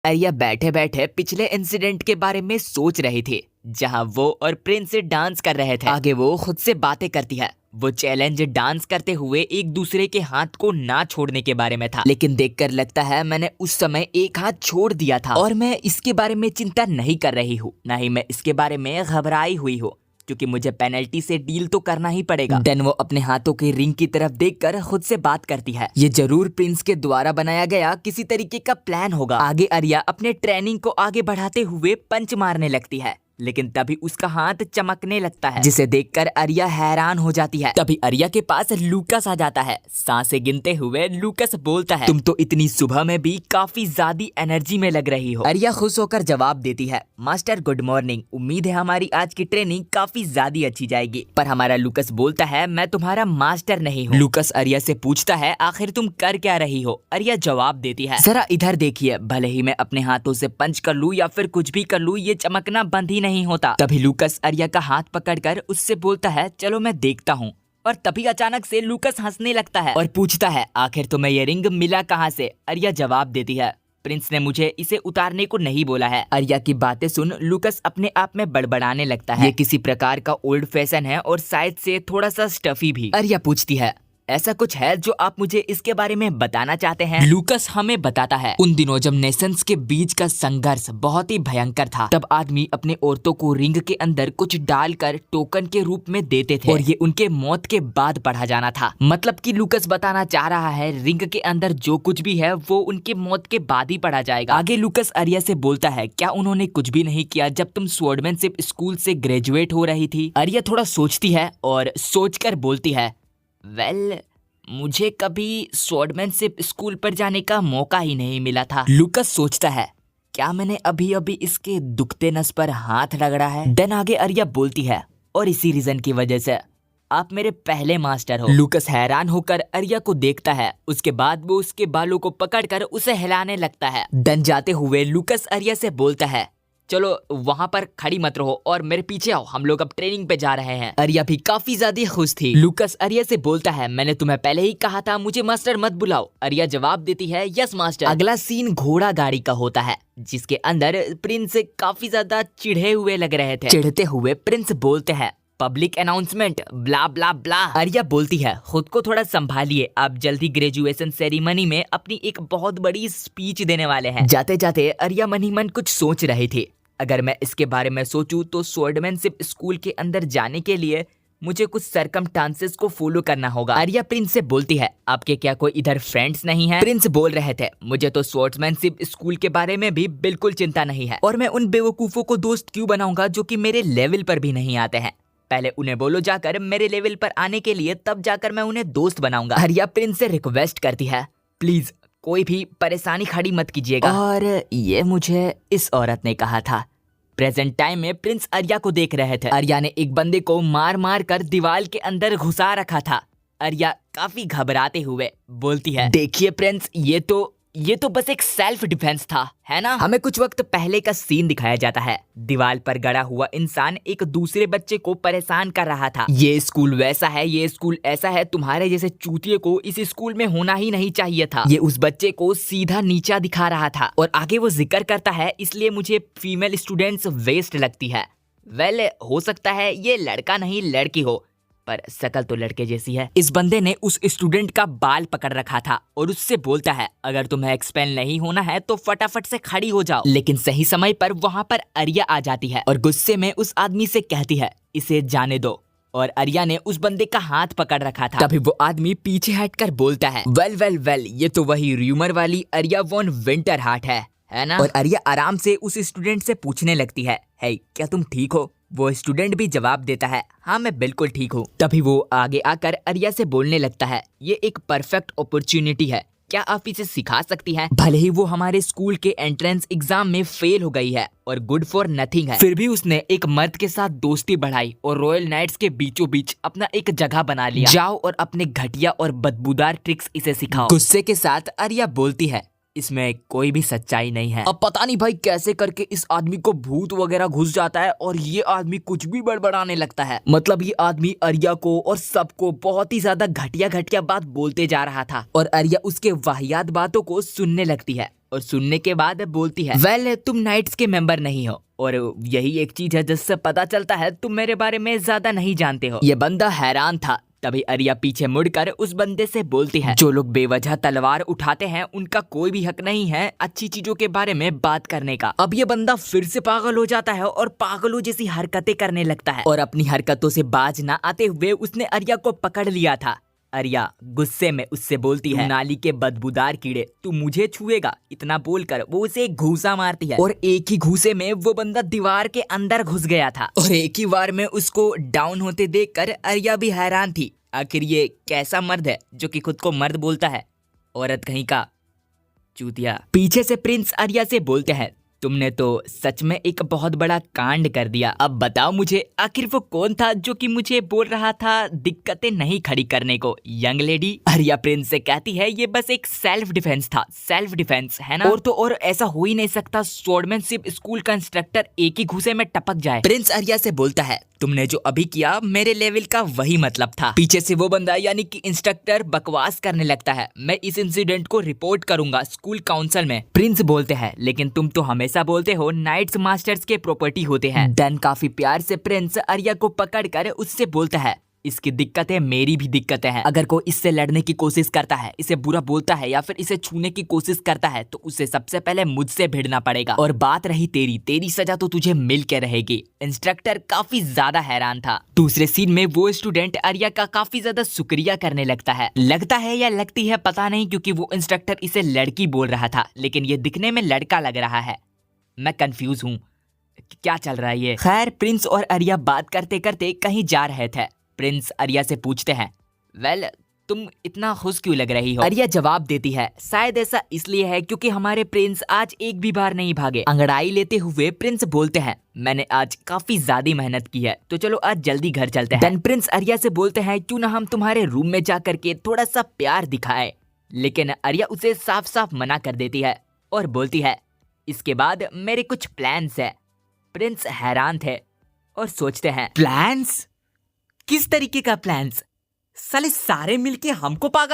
आर्या बैठे बैठे पिछले इंसिडेंट के बारे में सोच रही थी जहां वो और प्रिंस डांस कर रहे थे। आगे वो खुद से बातें करती है। वो चैलेंज डांस करते हुए एक दूसरे के हाथ को ना छोड़ने के बारे में था, लेकिन देखकर लगता है मैंने उस समय एक हाथ छोड़ दिया था और मैं इसके बारे में चिंता नहीं कर रही हूँ, ना ही मैं इसके बारे में घबराई हुई हूँ, क्योंकि मुझे पेनल्टी से डील तो करना ही पड़ेगा। देन वो अपने हाथों के रिंग की तरफ देखकर खुद से बात करती है। ये जरूर प्रिंस के द्वारा बनाया गया किसी तरीके का प्लान होगा। आगे आर्या अपने ट्रेनिंग को आगे बढ़ाते हुए पंच मारने लगती है, लेकिन तभी उसका हाथ चमकने लगता है, जिसे देखकर आर्या हैरान हो जाती है। तभी आर्या के पास लूकस आ जाता है। सांसें गिनते हुए लूकस बोलता है, तुम तो इतनी सुबह में भी काफी ज्यादा एनर्जी में लग रही हो। आर्या खुश होकर जवाब देती है, मास्टर गुड मॉर्निंग, उम्मीद है हमारी आज की ट्रेनिंग काफी ज्यादा अच्छी जाएगी। पर हमारा लूकस बोलता है, मैं तुम्हारा मास्टर नहीं हूँ। लूकस आर्या से पूछता है, आखिर तुम कर क्या रही हो? आर्या जवाब देती है, जरा इधर देखिए, भले ही मैं अपने हाथों से पंच कर लूं या फिर कुछ भी कर लूं, ये चमकना बंद ही नहीं होता। तभी लूकस आर्या का हाथ पकड़कर उससे बोलता है, चलो मैं देखता हूँ। और तभी अचानक से लूकस हंसने लगता है और पूछता है, आखिर तुम्हें ये रिंग मिला कहाँ से? आर्या जवाब देती है, प्रिंस ने मुझे इसे उतारने को नहीं बोला है। आर्या की बातें सुन लूकस अपने आप में बड़बड़ाने लगता है। ये किसी प्रकार का ओल्ड फैशन है और शायद से थोड़ा सा स्टफी भी। आर्या पूछती है, ऐसा कुछ है जो आप मुझे इसके बारे में बताना चाहते हैं? लूकस हमें बताता है, उन दिनों जब नेशंस के बीच का संघर्ष बहुत ही भयंकर था, तब आदमी अपने औरतों को रिंग के अंदर कुछ डालकर टोकन के रूप में देते थे और ये उनके मौत के बाद पढ़ा जाना था। मतलब कि लूकस बताना चाह रहा है रिंग के अंदर जो कुछ भी है वो उनके मौत के बाद ही पढ़ा जाएगा। आगे लूकस आर्या से बोलता है, क्या उन्होंने कुछ भी नहीं किया जब तुम स्वॉर्डमैनशिप स्कूल से ग्रेजुएट हो रही थी? आर्या थोड़ा सोचती है और सोचकर बोलती है, वेल, मुझे कभी स्वॉर्डमैनशिप स्कूल पर जाने का मौका ही नहीं मिला था। लूकस सोचता है, क्या मैंने अभी अभी इसके दुखते नस पर हाथ रगड़ा है? देन आगे आर्या बोलती है, और इसी रीजन की वजह से आप मेरे पहले मास्टर हो। लूकस हैरान होकर आर्या को देखता है, उसके बाद वो उसके बालों को पकड़कर उसे हिलाने लगता है। देन जाते हुए लूकस आर्या से बोलता है, चलो वहाँ पर खड़ी मत रहो और मेरे पीछे आओ, हम लोग अब ट्रेनिंग पे जा रहे हैं। आर्या भी काफी ज्यादा खुश थी। लूकस आर्या से बोलता है, मैंने तुम्हें पहले ही कहा था मुझे मास्टर मत बुलाओ। आर्या जवाब देती है, यस मास्टर। अगला सीन घोड़ा गाड़ी का होता है, जिसके अंदर प्रिंस काफी ज्यादा चिढ़े हुए लग रहे थे। चिढ़ते हुए प्रिंस बोलते हैं, पब्लिक अनाउंसमेंट ब्ला ब्ला ब्ला। आर्या बोलती है, खुद को थोड़ा संभालिए, आप जल्दी ग्रेजुएशन सेरेमनी में अपनी एक बहुत बड़ी स्पीच देने वाले हैं। जाते जाते आर्या मन ही मन कुछ सोच रही थी, अगर मैं इसके बारे में सोचूं तो स्वॉर्डमैनशिप स्कूल के अंदर जाने के लिए मुझे कुछ सरकमस्टांसेस को फॉलो करना होगा। आर्या प्रिंस से बोलती है, आपके क्या कोई इधर फ्रेंड्स नहीं हैं? प्रिंस बोल रहे थे, मुझे तो स्वॉर्डमैनशिप स्कूल के बारे में भी बिल्कुल चिंता नहीं है, और मैं उन बेवकूफों को दोस्त क्यों बनाऊंगा जो कि मेरे लेवल पर भी नहीं आते हैं। पहले उन्हें बोलो जाकर मेरे लेवल पर आने के लिए, तब जाकर मैं उन्हें दोस्त बनाऊंगा। आर्या प्रिंस से रिक्वेस्ट करती है, प्लीज कोई भी परेशानी खड़ी मत कीजिएगा। और ये मुझे इस औरत ने कहा था। प्रेजेंट टाइम में प्रिंस आर्या को देख रहे थे। आर्या ने एक बंदे को मार मार कर दीवार के अंदर घुसा रखा था। आर्या काफी घबराते हुए बोलती है, देखिए प्रिंस, ये तो बस एक सेल्फ डिफेंस था, है ना? हमें कुछ वक्त पहले का सीन दिखाया जाता है। दीवार पर गड़ा हुआ इंसान एक दूसरे बच्चे को परेशान कर रहा था। ये स्कूल वैसा है, ये स्कूल ऐसा है, तुम्हारे जैसे चूतिए को इस स्कूल में होना ही नहीं चाहिए था। ये उस बच्चे को सीधा नीचा दिखा रहा था। और आगे वो जिक्र करता है, इसलिए मुझे फीमेल स्टूडेंट्स वेस्ट लगती है। वेल, हो सकता है ये लड़का नहीं लड़की हो, पर शकल तो लड़के जैसी है। इस बंदे ने उस स्टूडेंट का बाल पकड़ रखा था और उससे बोलता है, अगर तुम्हें एक्सपेल नहीं होना है तो फटाफट से खड़ी हो जाओ। लेकिन सही समय पर वहाँ पर आर्या आ जाती है और गुस्से में उस आदमी से कहती है, इसे जाने दो। और आर्या ने उस बंदे का हाथ पकड़ रखा था। तभी वो आदमी पीछे हटकर बोलता है, वेल वेल वेल, ये तो वही र्यूमर वाली आर्या वॉन विंटर हार्ट है ना? और आर्या आराम से उस स्टूडेंट से पूछने लगती है, हे, क्या तुम ठीक हो? वो स्टूडेंट भी जवाब देता है, हाँ मैं बिल्कुल ठीक हूँ। तभी वो आगे आकर आर्या से बोलने लगता है, ये एक परफेक्ट अपॉर्चुनिटी है, क्या आप इसे सिखा सकती हैं? भले ही वो हमारे स्कूल के एंट्रेंस एग्जाम में फेल हो गई है और गुड फॉर नथिंग है, फिर भी उसने एक मर्द के साथ दोस्ती बढ़ाई और रॉयल नाइट्स के बीचों बीच अपना एक जगह बना लिया। जाओ और अपने घटिया और बदबूदार ट्रिक्स इसे सिखाओ। गुस्से के साथ आर्या बोलती है, इसमें कोई भी सच्चाई नहीं है। अब पता नहीं भाई कैसे करके इस आदमी को भूत वगैरह घुस जाता है और ये आदमी कुछ भी बड़बड़ाने लगता है। मतलब ये आदमी आर्या को और सबको बहुत ही ज्यादा घटिया घटिया बात बोलते जा रहा था और आर्या उसके वाहियात बातों को सुनने लगती है। और सुनने के बाद बोलती है, वेल तुम नाइट्स के मेंबर नहीं हो और यही एक चीज है जिससे पता चलता है तुम मेरे बारे में ज्यादा नहीं जानते हो। ये बंदा हैरान था। तभी आर्या पीछे मुड़कर उस बंदे से बोलती है, जो लोग बेवजह तलवार उठाते हैं उनका कोई भी हक नहीं है अच्छी चीजों के बारे में बात करने का। अब ये बंदा फिर से पागल हो जाता है और पागलों जैसी हरकतें करने लगता है और अपनी हरकतों से बाज ना आते हुए उसने आर्या को पकड़ लिया था। आर्या गुस्से में उससे बोलती है, नाली के बदबूदार कीड़े तू मुझे छुएगा। इतना बोलकर वो उसे एक घूसा मारती है और एक ही घूसे में वो बंदा दीवार के अंदर घुस गया था और एक ही बार में उसको डाउन होते देखकर आर्या भी हैरान थी। आखिर ये कैसा मर्द है जो कि खुद को मर्द बोलता है, औरत कहीं का चूतिया। पीछे से प्रिंस आर्या से बोलते हैं, तुमने तो सच में एक बहुत बड़ा कांड कर दिया। अब बताओ मुझे आखिर वो कौन था जो कि मुझे बोल रहा था दिक्कतें नहीं खड़ी करने को। यंग लेडी आर्या प्रिंस से कहती है, ये बस एक सेल्फ डिफेंस था। सेल्फ डिफेंस है ना, और तो और ऐसा हो ही नहीं सकता स्वॉर्डमैनशिप स्कूल का इंस्ट्रक्टर एक ही घूसे में टपक जाए। प्रिंस आर्या से बोलता है, तुमने जो अभी किया मेरे लेवल का वही मतलब था। पीछे से वो बंदा यानी कि इंस्ट्रक्टर बकवास करने लगता है, मैं इस इंसिडेंट को रिपोर्ट करूंगा स्कूल काउंसिल में। प्रिंस बोलते हैं, लेकिन तुम तो हमेशा बोलते हो नाइट्स मास्टर्स के प्रॉपर्टी होते हैं। डन काफी प्यार से प्रिंस आर्या को पकड़कर उससे बोलता है, इसकी दिक्कतें मेरी भी दिक्कतें हैं। अगर कोई इससे लड़ने की कोशिश करता है, इसे बुरा बोलता है या फिर इसे छूने की कोशिश करता है तो उसे सबसे पहले मुझसे भिड़ना पड़ेगा। और बात रही तेरी सजा तो तुझे मिल के रहेगी। इंस्ट्रक्टर काफी ज्यादा हैरान था। दूसरे सीन में वो स्टूडेंट आर्या का काफी ज्यादा शुक्रिया करने लगता है। लगता है या लगती है पता नहीं, क्योंकि वो इंस्ट्रक्टर इसे लड़की बोल रहा था लेकिन ये दिखने में लड़का लग रहा है। मैं कंफ्यूज हूँ, क्या चल रहा है ये। खैर प्रिंस और आर्या बात करते करते कहीं जा रहे थे। प्रिंस आर्या से पूछते हैं, वेल तुम इतना खुश क्यों लग रही हो। आर्या जवाब देती है, शायद ऐसा इसलिए है क्योंकि हमारे प्रिंस आज एक भी बार नहीं भागे। अंगड़ाई लेते हुए प्रिंस बोलते हैं, मैंने आज काफी ज्यादा मेहनत की है तो चलो आज जल्दी घर चलते हैं। प्रिंस आर्या से बोलते हैं, क्यों ना हम तुम्हारे रूम में जा करके थोड़ा सा प्यार दिखाए। लेकिन आर्या उसे साफ साफ मना कर देती है और बोलती है, इसके बाद मेरे कुछ प्लान्स है। प्रिंस हैरान थे और सोचते हैं, प्लान्स? किस तरीके का प्लान्स? साले सारे मिलके हमको पागल